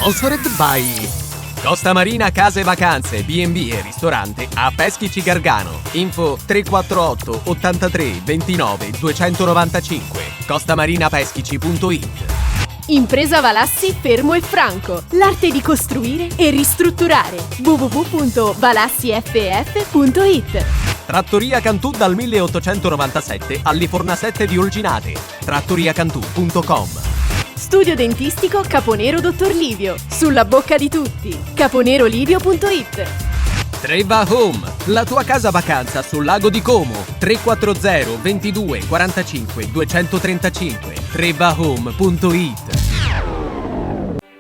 Sponsored by Costa Marina Case Vacanze, B&B e ristorante a Peschici Gargano. Info 348 83 29 295 costamarinapeschici.it. Impresa Valassi Fermo e Franco, l'arte di costruire e ristrutturare. www.valassiff.it. Trattoria Cantù dal 1897 alle Fornasette di Olginate. trattoriacantù.com. Studio dentistico Caponero Dottor Livio, sulla bocca di tutti. caponerolivio.it. Treva Home, la tua casa vacanza sul lago di Como. 340 22 45 235 trevahome.it.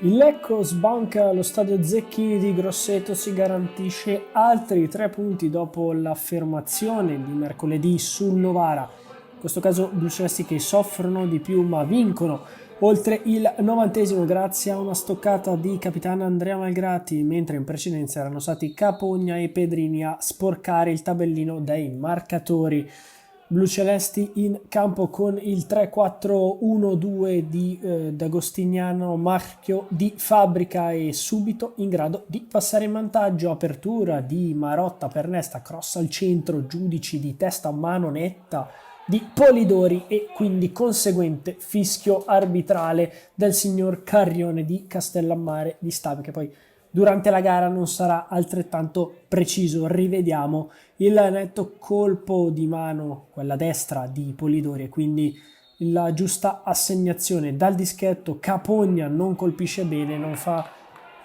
Il Lecco sbanca lo stadio Zecchini di Grosseto, si garantisce altri 3 punti dopo l'affermazione di mercoledì sul Novara. In questo caso bluecelesti che soffrono di più ma vincono oltre il 90° grazie a una stoccata di capitano Andrea Malgrati, mentre in precedenza erano stati Capogna e Pedrini a sporcare il tabellino dei marcatori. Bluecelesti in campo con il 3-4-1-2 di D'Agostiniano, marchio di fabbrica e subito in grado di passare in vantaggio. Apertura di Marotta per Nesta, cross al centro, Giudici di testa a mano netta di Polidori e quindi conseguente fischio arbitrale del signor Carrione di Castellammare di Stabia, che poi durante la gara non sarà altrettanto preciso. Rivediamo il netto colpo di mano, quella destra di Polidori, e quindi la giusta assegnazione dal dischetto. Capogna non colpisce bene, non fa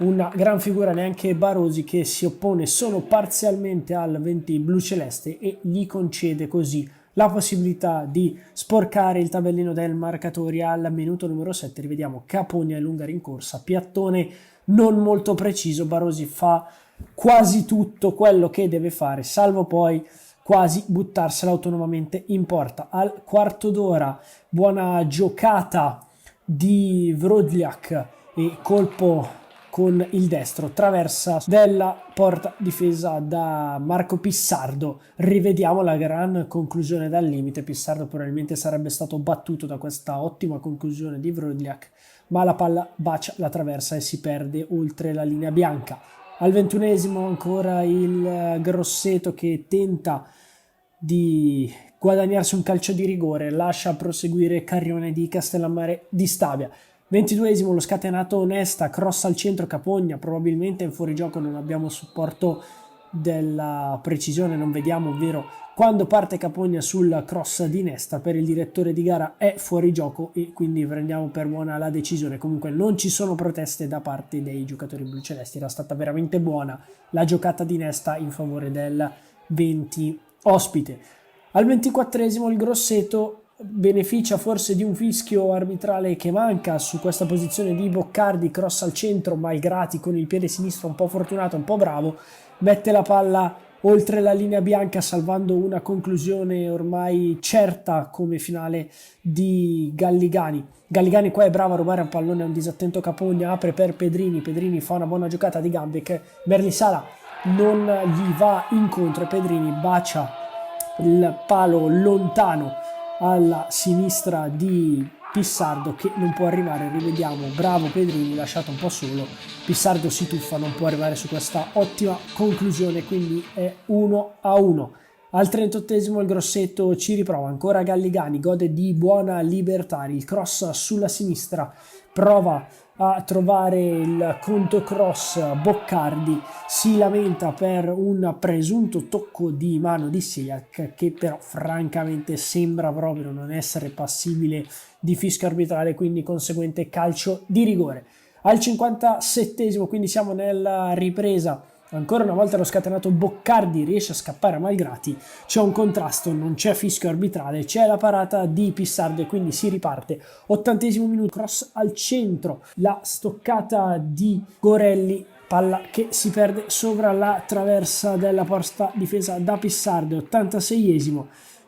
una gran figura neanche Barosi, che si oppone solo parzialmente al 20 blueceleste e gli concede così la possibilità di sporcare il tabellino del marcatori al minuto numero 7. Rivediamo Capogna e lunga rincorsa, piattone non molto preciso, Barosi fa quasi tutto quello che deve fare, salvo poi quasi buttarsela autonomamente in porta. Al quarto d'ora buona giocata di Wrodliak e colpo con il destro, traversa della porta difesa da Marco Pissardo. Rivediamo la gran conclusione dal limite. Pissardo probabilmente sarebbe stato battuto da questa ottima conclusione di Wrodliak, ma la palla bacia la traversa e si perde oltre la linea bianca. Al 21° ancora il Grosseto che tenta di guadagnarsi un calcio di rigore, lascia proseguire Carrione di Castellammare di Stabia. 22° lo scatenato Onesta, cross al centro, Capogna probabilmente in fuorigioco, non abbiamo supporto della precisione, non vediamo, ovvero quando parte Capogna sul cross di Nesta. Per il direttore di gara è fuorigioco e quindi prendiamo per buona la decisione. Comunque non ci sono proteste da parte dei giocatori bluecelesti, era stata veramente buona la giocata di Nesta in favore del 20 ospite. Al 24° il Grosseto beneficia forse di un fischio arbitrale che manca su questa posizione di Boccardi, cross al centro, Malgrati con il piede sinistro un po' fortunato, un po' bravo, mette la palla oltre la linea bianca salvando una conclusione ormai certa come finale di Galligani. Galligani qua è bravo a rubare un pallone a un disattento Capogna, apre per Pedrini, Pedrini fa una buona giocata di gambe che Merlisala non gli va incontro e Pedrini bacia il palo lontano alla sinistra di Pissardo che non può arrivare. Rivediamo, bravo Pedrini, lasciato un po' solo, Pissardo si tuffa, non può arrivare su questa ottima conclusione, quindi è 1-1. Al 38° il Grosseto ci riprova, ancora Galligani, gode di buona libertà, il cross sulla sinistra, prova a trovare il contocross, Boccardi si lamenta per un presunto tocco di mano di Sejak che però francamente sembra proprio non essere passibile di fischio arbitrale, quindi conseguente calcio di rigore. Al 57°, quindi siamo nella ripresa, ancora una volta lo scatenato Boccardi riesce a scappare a Malgrati, c'è un contrasto, non c'è fischio arbitrale, c'è la parata di Pissardo e quindi si riparte. 80° minuto, cross al centro, la stoccata di Gorelli, palla che si perde sopra la traversa della porta difesa da Pissardo. 86°,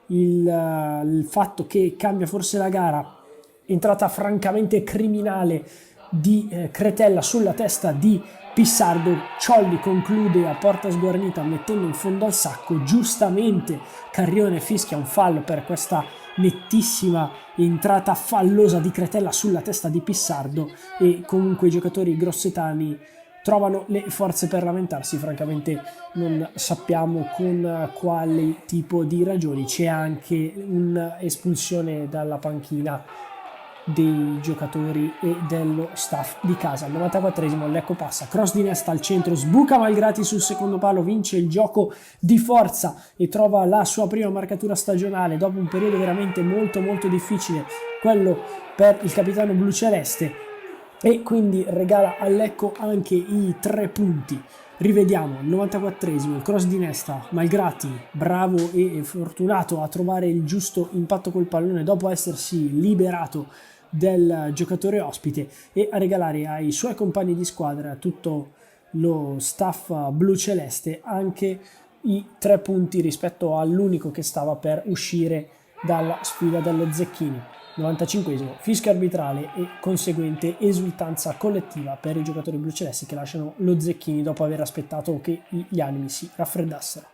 il fatto che cambia forse la gara, entrata francamente criminale di Cretella sulla testa di Pissardo. Ciolli conclude a porta sguarnita mettendo in fondo al sacco, giustamente Carrione fischia un fallo per questa nettissima entrata fallosa di Cretella sulla testa di Pissardo, e comunque i giocatori grossetani trovano le forze per lamentarsi. Francamente non sappiamo con quale tipo di ragioni. C'è anche un'espulsione dalla panchina dei giocatori e dello staff di casa. Al 94esimo Lecco passa, cross di Nesta al centro, sbuca Malgrati sul secondo palo, vince il gioco di forza e trova la sua prima marcatura stagionale dopo un periodo veramente molto difficile, quello per il capitano bluceleste, e quindi regala al Lecco anche i 3 punti. Rivediamo al 94esimo il cross di Nesta, Malgrati bravo e fortunato a trovare il giusto impatto col pallone dopo essersi liberato del giocatore ospite e a regalare ai suoi compagni di squadra, tutto lo staff bluceleste, anche i 3 punti rispetto all'unico che stava per uscire dalla sfida dello Zecchini. 95esimo fischio arbitrale e conseguente esultanza collettiva per i giocatori blucelesti che lasciano lo Zecchini dopo aver aspettato che gli animi si raffreddassero.